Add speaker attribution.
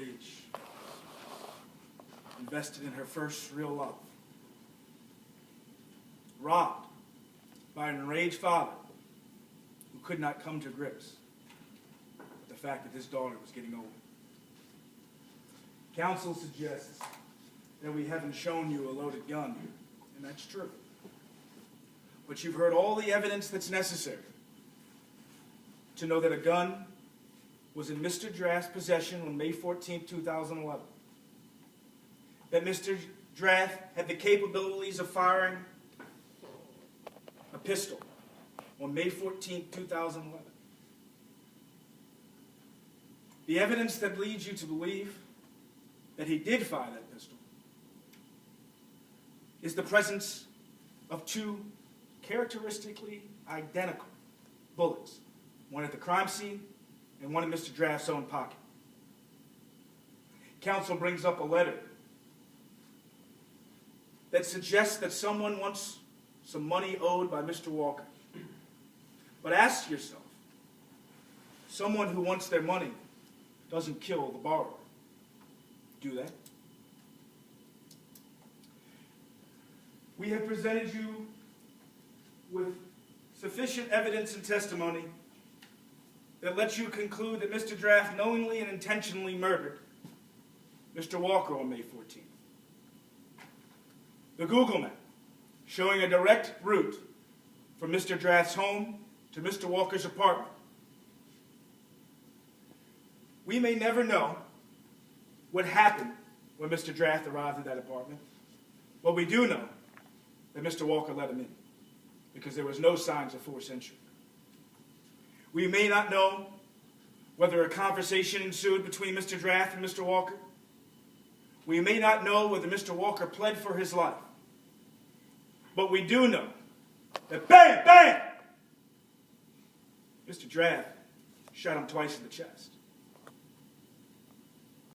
Speaker 1: age, invested in her first real love, robbed by an enraged father who could not come to grips with the fact that his daughter was getting older. Counsel suggests that we haven't shown you a loaded gun, and that's true. But you've heard all the evidence that's necessary to know that a gun was in Mr. Draft's possession on May 14, 2011. That Mr. Draft had the capabilities of firing a pistol on May 14, 2011. The evidence that leads you to believe that he did fire that pistol is the presence of two characteristically identical bullets, one at the crime scene and one in Mr. Draft's own pocket. Counsel brings up a letter that suggests that someone wants some money owed by Mr. Walker. But ask yourself, someone who wants their money doesn't kill the borrower, do they? We have presented you with sufficient evidence and testimony that lets you conclude that Mr. Draft knowingly and intentionally murdered Mr. Walker on May 14th. The Google map showing a direct route from Mr. Draft's home to Mr. Walker's apartment. We may never know what happened when Mr. Draft arrived at that apartment, but we do know that Mr. Walker let him in because there was no signs of forced entry. We may not know whether a conversation ensued between Mr. Draft and Mr. Walker. We may not know whether Mr. Walker pled for his life. But we do know that bam, bam, Mr. Draft shot him twice in the chest.